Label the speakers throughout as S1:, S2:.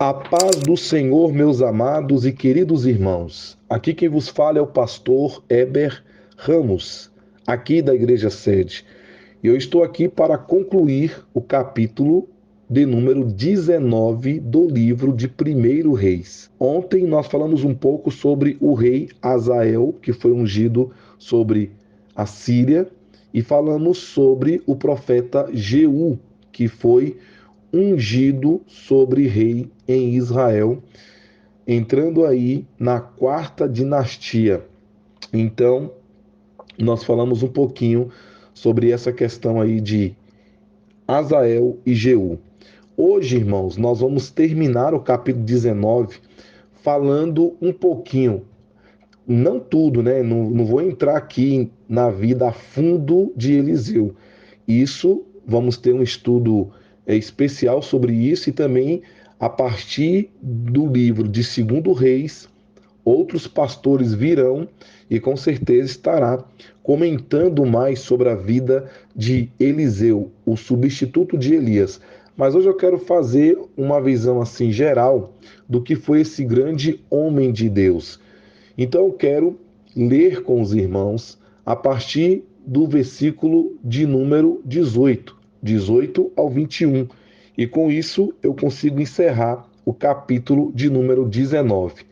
S1: A paz do Senhor, meus amados e queridos irmãos. Aqui quem vos fala é o pastor Heber Ramos, aqui da Igreja Sede. E eu estou aqui para concluir o capítulo de número 19 do livro de Primeiro Reis. Ontem nós falamos um pouco sobre o rei Azael, que foi ungido sobre a Síria, e falamos sobre o profeta Jeú, que foi ungido sobre rei em Israel, entrando aí na quarta dinastia. Então, nós falamos um pouquinho sobre essa questão aí de Azael e Jeú. Hoje, irmãos, nós vamos terminar o capítulo 19 falando um pouquinho, não tudo, né? Não vou entrar aqui na vida a fundo de Eliseu. Isso, vamos ter um estudo especial sobre isso e também a partir do livro de Segundo Reis, outros pastores virão e com certeza estará comentando mais sobre a vida de Eliseu, o substituto de Elias. Mas hoje eu quero fazer uma visão assim geral do que foi esse grande homem de Deus. Então eu quero ler com os irmãos a partir do versículo de número 18 ao 21. E com isso eu consigo encerrar o capítulo de número 19.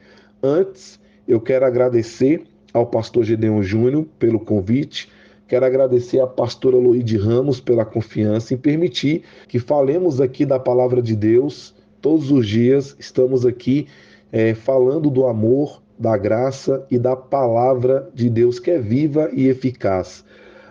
S1: Antes, eu quero agradecer ao pastor Gedeon Júnior pelo convite, quero agradecer à pastora Loide Ramos pela confiança em permitir que falemos aqui da palavra de Deus todos os dias. Estamos aqui falando do amor, da graça e da palavra de Deus que é viva e eficaz.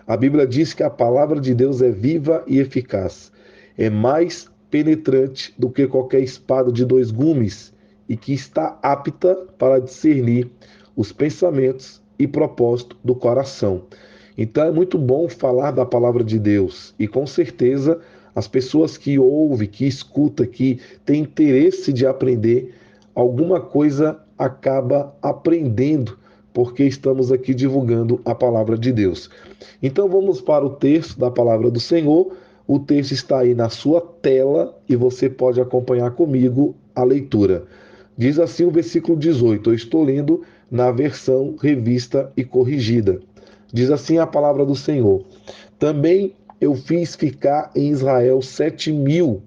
S1: A Bíblia diz que a palavra de Deus é viva e eficaz. É mais penetrante do que qualquer espada de dois gumes e que está apta para discernir os pensamentos e propósitos do coração. Então é muito bom falar da palavra de Deus e com certeza as pessoas que ouvem, que escutam, que têm interesse de aprender, alguma coisa acaba aprendendo, porque estamos aqui divulgando a palavra de Deus. Então vamos para o texto da palavra do Senhor. O texto está aí na sua tela e você pode acompanhar comigo a leitura. Diz assim o versículo 18, eu estou lendo na versão revista e corrigida. Diz assim a palavra do Senhor: Também eu fiz ficar em Israel 7.000,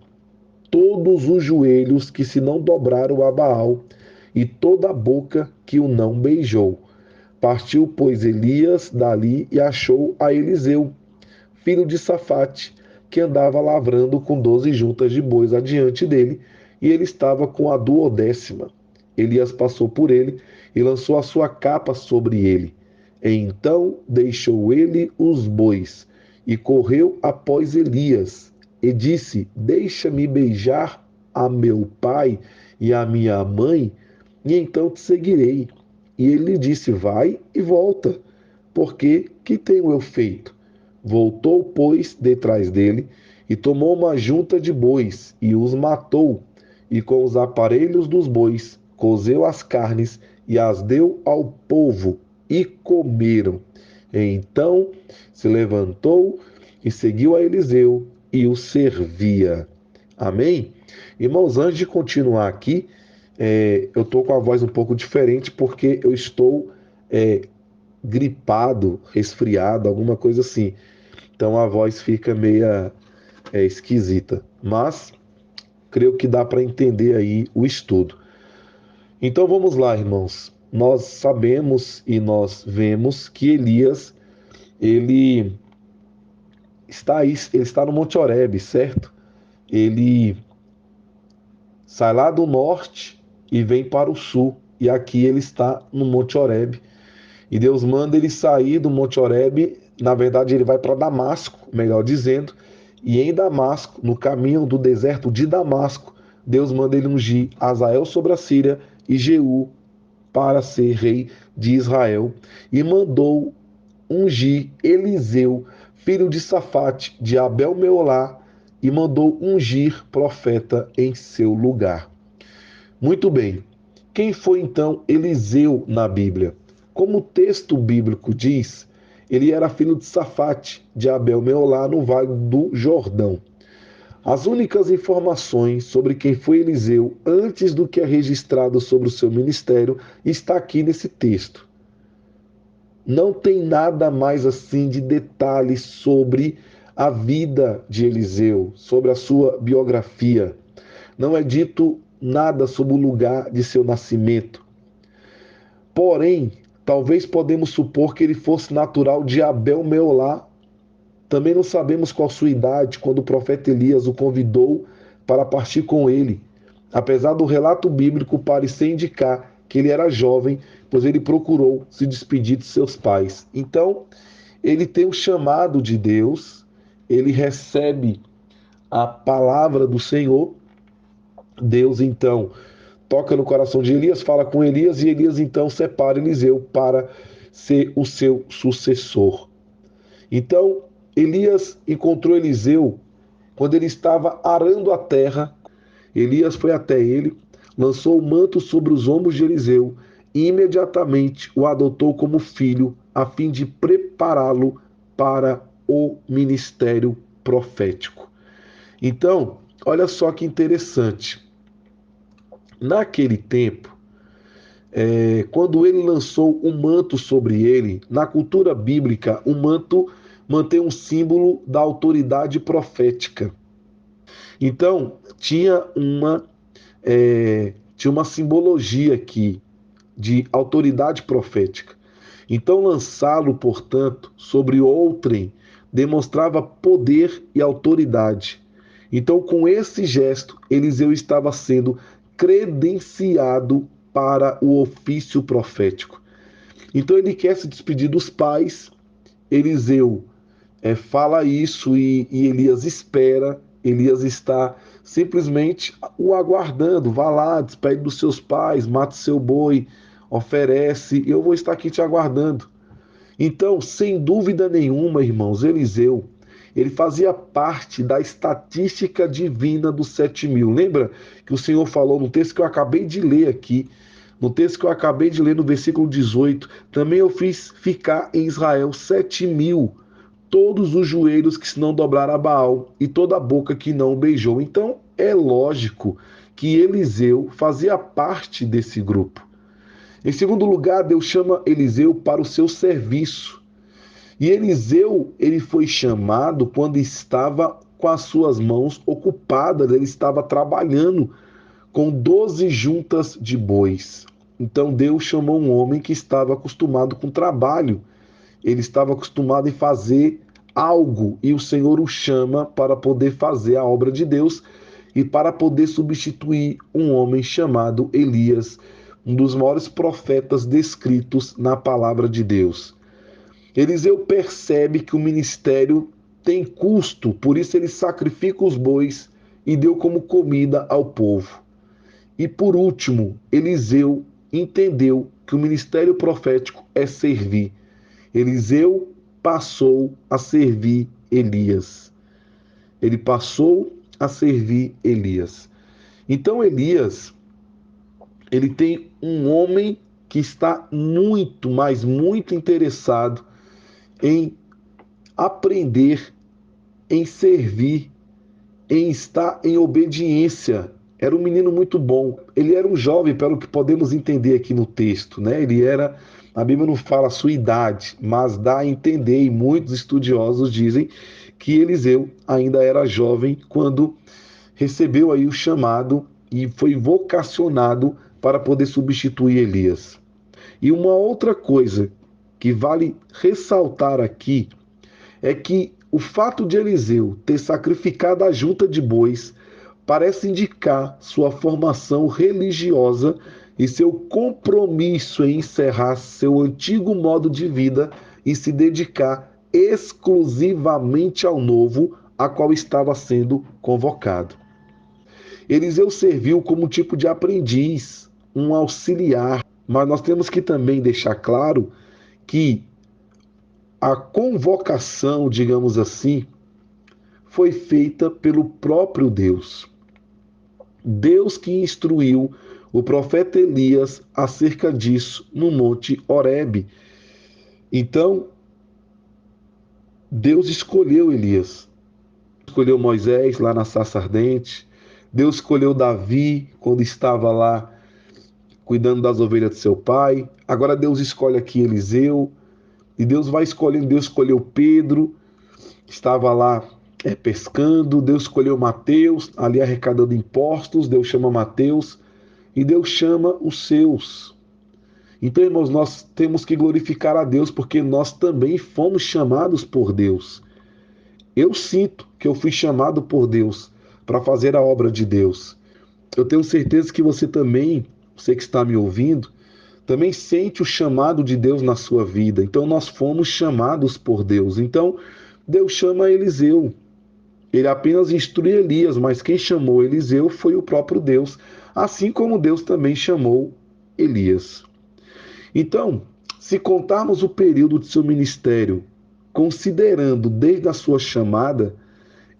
S1: todos os joelhos que se não dobraram a Baal, e toda a boca que o não beijou. Partiu, pois, Elias dali e achou a Eliseu, filho de Safate, que andava lavrando com 12 juntas de bois adiante dele, e ele estava com a 12ª. Elias passou por ele e lançou a sua capa sobre ele. Então deixou ele os bois e correu após Elias e disse: Deixa-me beijar a meu pai e a minha mãe, e então te seguirei. E ele lhe disse: Vai e volta, porque que tenho eu feito? Voltou, pois, detrás dele, e tomou uma junta de bois, e os matou, e com os aparelhos dos bois cozeu as carnes, e as deu ao povo, e comeram. Então se levantou e seguiu a Eliseu, e o servia. Amém? Irmãos, antes de continuar aqui, eu estou com a voz um pouco diferente, porque eu estou gripado, resfriado, alguma coisa assim. Então a voz fica meia esquisita, mas creio que dá para entender aí o estudo. Então vamos lá, irmãos. Nós sabemos e nós vemos que Elias, ele está aí, ele está no Monte Horebe, certo? Ele sai lá do norte e vem para o sul, e aqui ele está no Monte Horebe. E Deus manda ele sair do Monte Horebe, na verdade ele vai para Damasco, melhor dizendo, e em Damasco, no caminho do deserto de Damasco, Deus manda ele ungir Azael sobre a Síria e Jeú para ser rei de Israel, e mandou ungir Eliseu, filho de Safate, de Abel-Meolá, e mandou ungir profeta em seu lugar. Muito bem. Quem foi então Eliseu na Bíblia? Como o texto bíblico diz, ele era filho de Safate, de Abel-Meolá, no Vale do Jordão. As únicas informações sobre quem foi Eliseu antes do que é registrado sobre o seu ministério está aqui nesse texto. Não tem nada mais assim de detalhes sobre a vida de Eliseu, sobre a sua biografia. Não é dito nada sobre o lugar de seu nascimento. Porém, talvez podemos supor que ele fosse natural de Abel Meolá. Também não sabemos qual sua idade quando o profeta Elias o convidou para partir com ele, apesar do relato bíblico parecer indicar que ele era jovem, pois ele procurou se despedir de seus pais. Então, ele tem o chamado de Deus, ele recebe a palavra do Senhor. Deus, então, toca no coração de Elias, fala com Elias, e Elias, então, separa Eliseu para ser o seu sucessor. Então, Elias encontrou Eliseu quando ele estava arando a terra. Elias foi até ele, lançou o manto sobre os ombros de Eliseu e imediatamente o adotou como filho, a fim de prepará-lo para o ministério profético. Então, olha só que interessante. Naquele tempo, quando ele lançou o manto sobre ele, na cultura bíblica, o manto mantém um símbolo da autoridade profética. Então, tinha uma simbologia aqui de autoridade profética. Então, lançá-lo, portanto, sobre outrem demonstrava poder e autoridade. Então, com esse gesto, Eliseu estava sendo credenciado para o ofício profético. Então, ele quer se despedir dos pais. Eliseu fala isso e Elias espera. Elias está simplesmente o aguardando. Vá lá, despede dos seus pais, mata seu boi, oferece, eu vou estar aqui te aguardando. Então, sem dúvida nenhuma, irmãos, Eliseu, ele fazia parte da estatística divina dos 7.000. Lembra que o Senhor falou no texto que eu acabei de ler aqui, no texto que eu acabei de ler no versículo 18, também eu fiz ficar em Israel 7.000, todos os joelhos que se não dobraram a Baal e toda a boca que não o beijou. Então, é lógico que Eliseu fazia parte desse grupo. Em segundo lugar, Deus chama Eliseu para o seu serviço. E Eliseu, ele foi chamado quando estava com as suas mãos ocupadas, ele estava trabalhando com 12 juntas de bois. Então Deus chamou um homem que estava acostumado com trabalho, ele estava acostumado em fazer algo, e o Senhor o chama para poder fazer a obra de Deus e para poder substituir um homem chamado Elias, um dos maiores profetas descritos na palavra de Deus. Eliseu percebe que o ministério tem custo, por isso ele sacrifica os bois e deu como comida ao povo. E por último, Eliseu entendeu que o ministério profético é servir. Eliseu passou a servir Elias. Ele passou a servir Elias. Então Elias, ele tem um homem que está muito, mas muito interessado em aprender, em servir, em estar em obediência. Era um menino muito bom. Ele era um jovem, pelo que podemos entender aqui no texto, né? A Bíblia não fala a sua idade, mas dá a entender, e muitos estudiosos dizem que Eliseu ainda era jovem quando recebeu aí o chamado e foi vocacionado para poder substituir Elias. E uma outra coisa que vale ressaltar aqui é que o fato de Eliseu ter sacrificado a junta de bois parece indicar sua formação religiosa e seu compromisso em encerrar seu antigo modo de vida e se dedicar exclusivamente ao novo, a qual estava sendo convocado. Eliseu serviu como tipo de aprendiz, um auxiliar, mas nós temos que também deixar claro que a convocação, digamos assim, foi feita pelo próprio Deus. Deus que instruiu o profeta Elias acerca disso no Monte Horebe. Então, Deus escolheu Elias escolheu Moisés lá na sarça ardente. Deus escolheu Davi quando estava lá cuidando das ovelhas de seu pai. Agora Deus escolhe aqui Eliseu. E Deus vai escolhendo. Deus escolheu Pedro, que estava lá pescando. Deus escolheu Mateus, ali arrecadando impostos. Deus chama Mateus. E Deus chama os seus. Então, irmãos, nós temos que glorificar a Deus, porque nós também fomos chamados por Deus. Eu sinto que eu fui chamado por Deus para fazer a obra de Deus. Eu tenho certeza que você também, você que está me ouvindo, também sente o chamado de Deus na sua vida. Então, nós fomos chamados por Deus. Então, Deus chama Eliseu. Ele apenas instrui Elias, mas quem chamou Eliseu foi o próprio Deus, assim como Deus também chamou Elias. Então, se contarmos o período de seu ministério, considerando desde a sua chamada,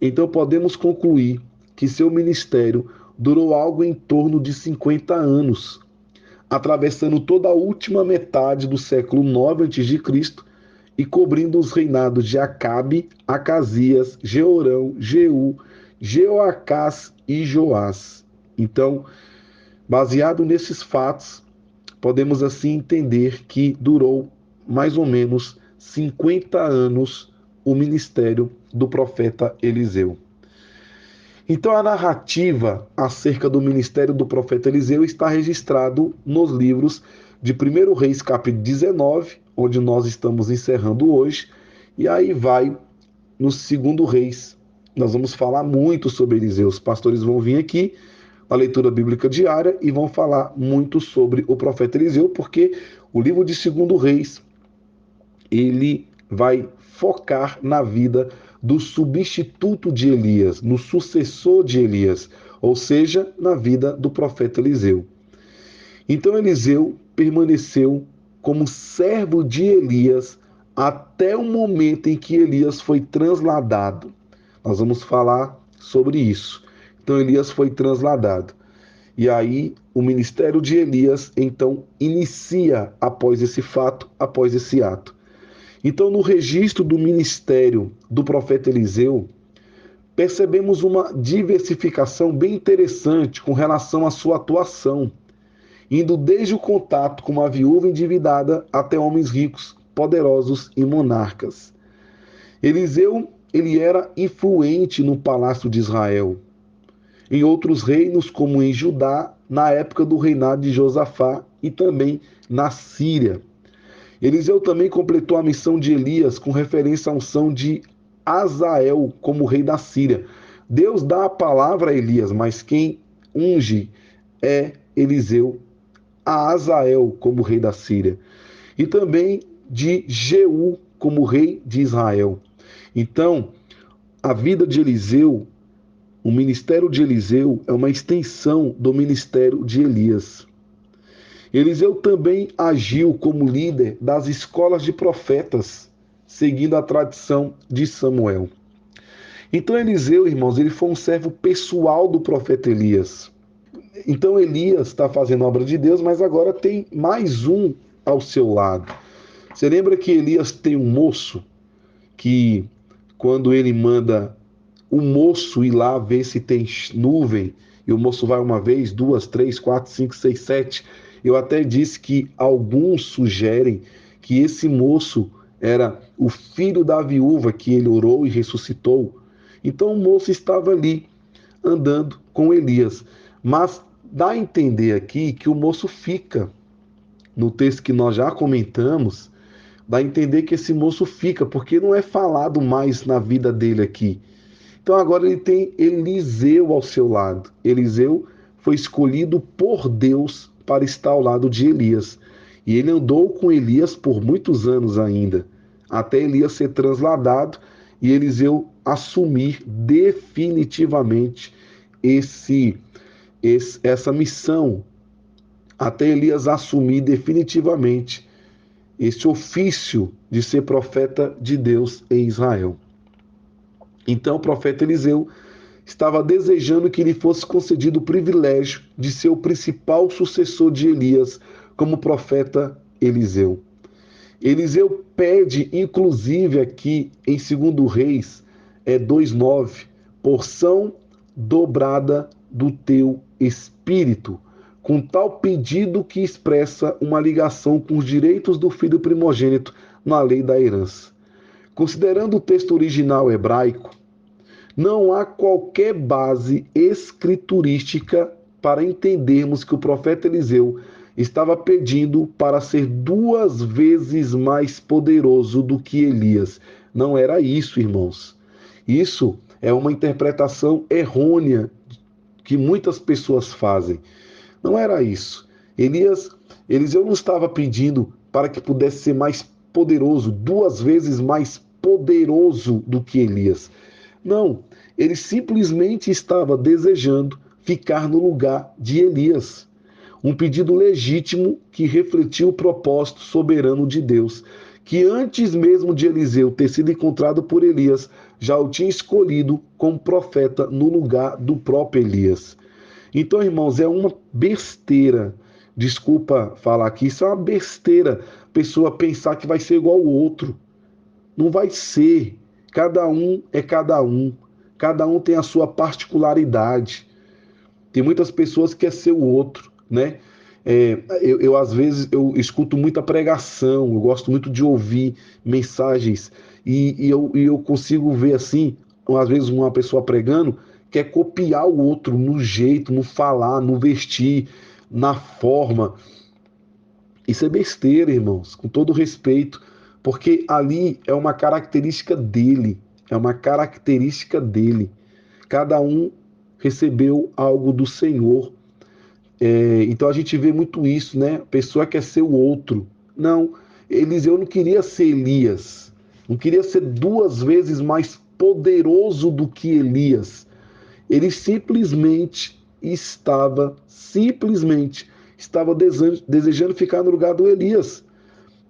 S1: então podemos concluir que seu ministério durou algo em torno de 50 anos, atravessando toda a última metade do século IX a.C. e cobrindo os reinados de Acabe, Acasias, Jeorão, Jeú, Jeoacás e Joás. Então, baseado nesses fatos, podemos assim entender que durou mais ou menos 50 anos o ministério do profeta Eliseu. Então a narrativa acerca do ministério do profeta Eliseu está registrado nos livros de 1 Reis, capítulo 19, onde nós estamos encerrando hoje, e aí vai no 2 Reis. Nós vamos falar muito sobre Eliseu. Os pastores vão vir aqui na leitura bíblica diária e vão falar muito sobre o profeta Eliseu, porque o livro de 2 Reis, ele vai focar na vida do substituto de Elias, no sucessor de Elias, ou seja, na vida do profeta Eliseu. Então Eliseu permaneceu como servo de Elias até o momento em que Elias foi transladado. Nós vamos falar sobre isso. Então Elias foi transladado. E aí o ministério de Elias então inicia após esse fato, após esse ato. Então, no registro do ministério do profeta Eliseu, percebemos uma diversificação bem interessante com relação à sua atuação, indo desde o contato com uma viúva endividada até homens ricos, poderosos e monarcas. Eliseu, ele era influente no palácio de Israel, em outros reinos, como em Judá, na época do reinado de Josafá e também na Síria. Eliseu também completou a missão de Elias com referência à unção de Azael como rei da Síria. Deus dá a palavra a Elias, mas quem unge é Eliseu, a Azael como rei da Síria. E também de Jeú como rei de Israel. Então, a vida de Eliseu, o ministério de Eliseu é uma extensão do ministério de Elias. Eliseu também agiu como líder das escolas de profetas, seguindo a tradição de Samuel. Então Eliseu, irmãos, ele foi um servo pessoal do profeta Elias. Então Elias está fazendo a obra de Deus, mas agora tem mais um ao seu lado. Você lembra que Elias tem um moço que, quando ele manda o moço ir lá ver se tem nuvem, e o moço vai uma vez, duas, três, quatro, cinco, seis, sete. Eu até disse que alguns sugerem que esse moço era o filho da viúva que ele orou e ressuscitou. Então o moço estava ali, andando com Elias. Mas dá a entender aqui que o moço fica. No texto que nós já comentamos, dá a entender que esse moço fica, porque não é falado mais na vida dele aqui. Então agora ele tem Eliseu ao seu lado. Eliseu foi escolhido por Deus para estar ao lado de Elias. E ele andou com Elias por muitos anos ainda, até Elias ser transladado e Eliseu assumir definitivamente essa missão, até Elias assumir definitivamente esse ofício de ser profeta de Deus em Israel. Então o profeta Eliseu estava desejando que lhe fosse concedido o privilégio de ser o principal sucessor de Elias como profeta Eliseu. Eliseu pede, inclusive aqui em 2 Reis 2:9, porção dobrada do teu espírito, com tal pedido que expressa uma ligação com os direitos do filho primogênito na lei da herança. Considerando o texto original hebraico, não há qualquer base escriturística para entendermos que o profeta Eliseu estava pedindo para ser 2 vezes mais poderoso do que Elias. Não era isso, irmãos. Isso é uma interpretação errônea que muitas pessoas fazem. Não era isso. Eliseu não estava pedindo para que pudesse ser mais poderoso, 2 vezes mais poderoso do que Elias. Não, ele simplesmente estava desejando ficar no lugar de Elias. Um pedido legítimo que refletiu o propósito soberano de Deus, que antes mesmo de Eliseu ter sido encontrado por Elias, já o tinha escolhido como profeta no lugar do próprio Elias. Então, irmãos, é uma besteira, desculpa falar aqui, isso é uma besteira, pessoa pensar que vai ser igual ao outro. Não vai ser. Cada um é cada um tem a sua particularidade. Tem muitas pessoas que querem ser o outro, né? Às vezes, eu escuto muita pregação, eu gosto muito de ouvir mensagens, e eu consigo ver assim, às vezes uma pessoa pregando, quer copiar o outro no jeito, no falar, no vestir, na forma. Isso é besteira, irmãos, com todo respeito, porque ali é uma característica dele, é uma característica dele. Cada um recebeu algo do Senhor. Então a gente vê muito isso, né? A pessoa quer ser o outro. Não, Eliseu não queria ser Elias, não queria ser 2 vezes mais poderoso do que Elias. Ele simplesmente estava desejando ficar no lugar do Elias,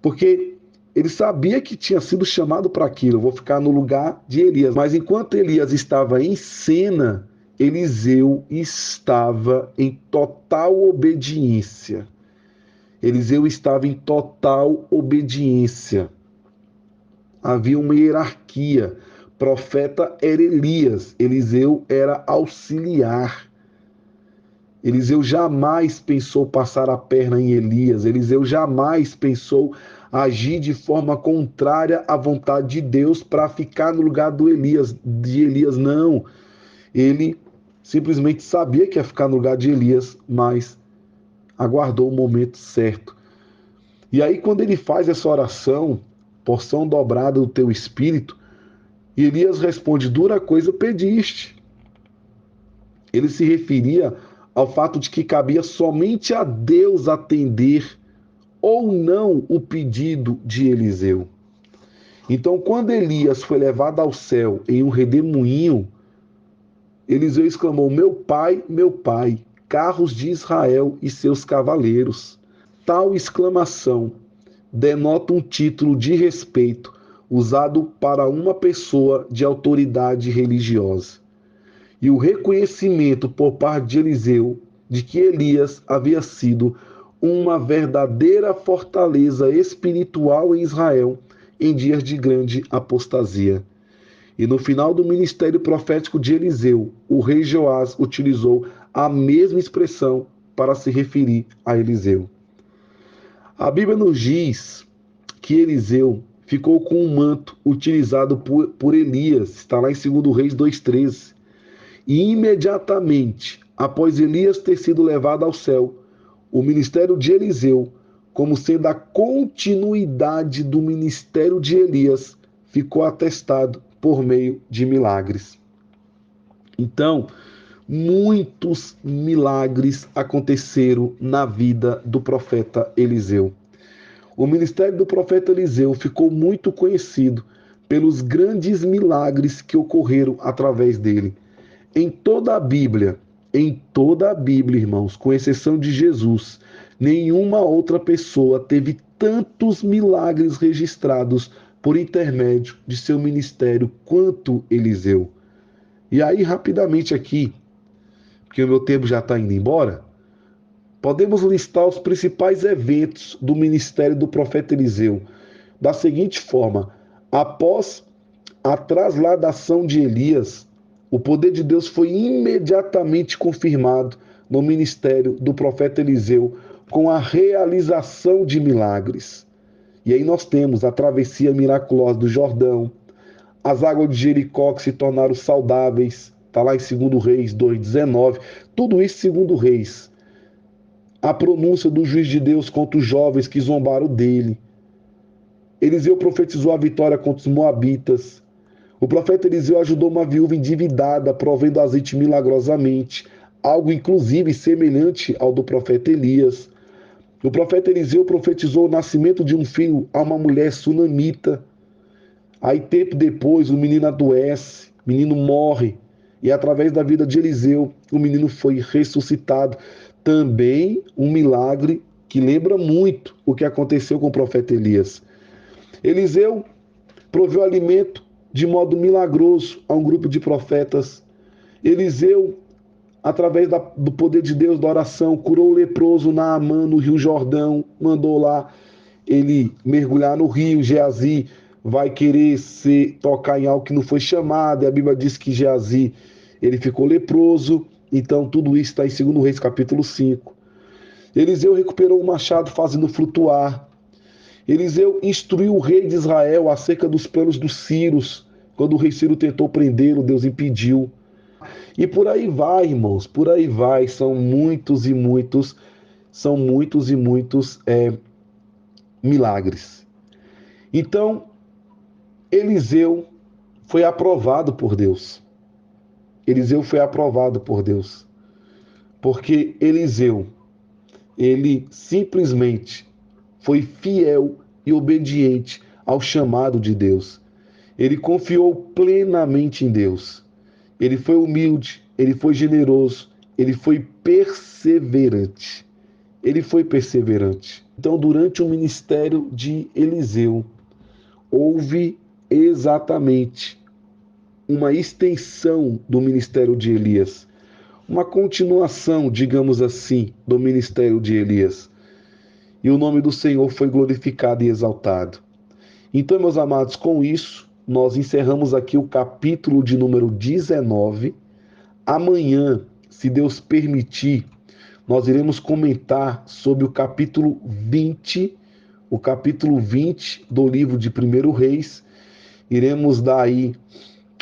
S1: porque ele sabia que tinha sido chamado para aquilo. Eu vou ficar no lugar de Elias. Mas enquanto Elias estava em cena, Eliseu estava em total obediência. Eliseu estava em total obediência. Havia uma hierarquia. Profeta era Elias, Eliseu era auxiliar. Eliseu jamais pensou passar a perna em Elias, Eliseu jamais pensou agir de forma contrária à vontade de Deus para ficar no lugar de Elias, não. Ele simplesmente sabia que ia ficar no lugar de Elias, mas aguardou o momento certo. E aí, quando ele faz essa oração, porção dobrada do teu espírito, Elias responde: dura coisa pediste. Ele se referia ao fato de que cabia somente a Deus atender ou não o pedido de Eliseu. Então, quando Elias foi levado ao céu em um redemoinho, Eliseu exclamou: meu pai, carros de Israel e seus cavaleiros. Tal exclamação denota um título de respeito usado para uma pessoa de autoridade religiosa. E o reconhecimento por parte de Eliseu de que Elias havia sido uma verdadeira fortaleza espiritual em Israel em dias de grande apostasia. E no final do ministério profético de Eliseu, o rei Joás utilizou a mesma expressão para se referir a Eliseu. A Bíblia nos diz que Eliseu ficou com um manto utilizado por Elias, está lá em 2 Reis 2,13. E imediatamente, após Elias ter sido levado ao céu, o ministério de Eliseu, como sendo a continuidade do ministério de Elias, ficou atestado por meio de milagres. Então, muitos milagres aconteceram na vida do profeta Eliseu. O ministério do profeta Eliseu ficou muito conhecido pelos grandes milagres que ocorreram através dele. Em toda a Bíblia, irmãos, com exceção de Jesus, nenhuma outra pessoa teve tantos milagres registrados por intermédio de seu ministério quanto Eliseu. E aí, rapidamente aqui, porque o meu tempo já está indo embora, podemos listar os principais eventos do ministério do profeta Eliseu da seguinte forma: após a trasladação de Elias O poder de Deus foi imediatamente confirmado no ministério do profeta Eliseu com a realização de milagres. E aí nós temos a travessia miraculosa do Jordão, as águas de Jericó que se tornaram saudáveis, está lá em 2 Reis 2,19, tudo isso 2 Reis. A pronúncia do juiz de Deus contra os jovens que zombaram dele. Eliseu profetizou a vitória contra os moabitas. O profeta Eliseu ajudou uma viúva endividada, provendo azeite milagrosamente, algo inclusive semelhante ao do profeta Elias. O profeta Eliseu profetizou o nascimento de um filho a uma mulher sunamita. Aí, tempo depois, o menino adoece, o menino morre, e através da vida de Eliseu, o menino foi ressuscitado. Também um milagre que lembra muito o que aconteceu com o profeta Elias. Eliseu proveu alimento de modo milagroso a um grupo de profetas. Eliseu, através do poder de Deus, da oração, curou o leproso Naamã no Rio Jordão, mandou lá ele mergulhar no rio. Geazi vai querer tocar em algo que não foi chamado, e a Bíblia diz que Geazi ele ficou leproso. Então tudo isso está em 2 Reis capítulo 5. Eliseu recuperou o machado fazendo flutuar. Eliseu instruiu o rei de Israel acerca dos planos dos sírios. Quando o rei Ciro tentou prendê-lo, Deus impediu. E por aí vai, irmãos, por aí vai. São muitos e muitos milagres. Então, Eliseu foi aprovado por Deus. Eliseu foi aprovado por Deus. Porque Eliseu, ele simplesmente foi fiel e obediente ao chamado de Deus. Ele confiou plenamente em Deus. Ele foi humilde, ele foi generoso, ele foi perseverante. Ele foi perseverante. Então, durante o ministério de Eliseu, houve exatamente uma extensão do ministério de Elias, uma continuação, digamos assim, do ministério de Elias. E o nome do Senhor foi glorificado e exaltado. Então, meus amados, com isso, nós encerramos aqui o capítulo de número 19. Amanhã, se Deus permitir, nós iremos comentar sobre o capítulo 20, do livro de 1 Reis. Iremos dar aí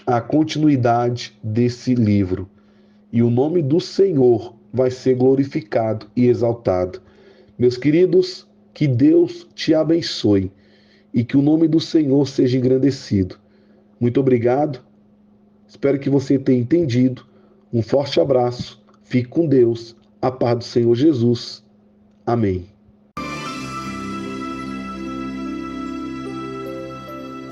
S1: a continuidade desse livro. E o nome do Senhor vai ser glorificado e exaltado. Meus queridos, que Deus te abençoe e que o nome do Senhor seja engrandecido. Muito obrigado. Espero que você tenha entendido. Um forte abraço. Fique com Deus. A paz do Senhor Jesus. Amém.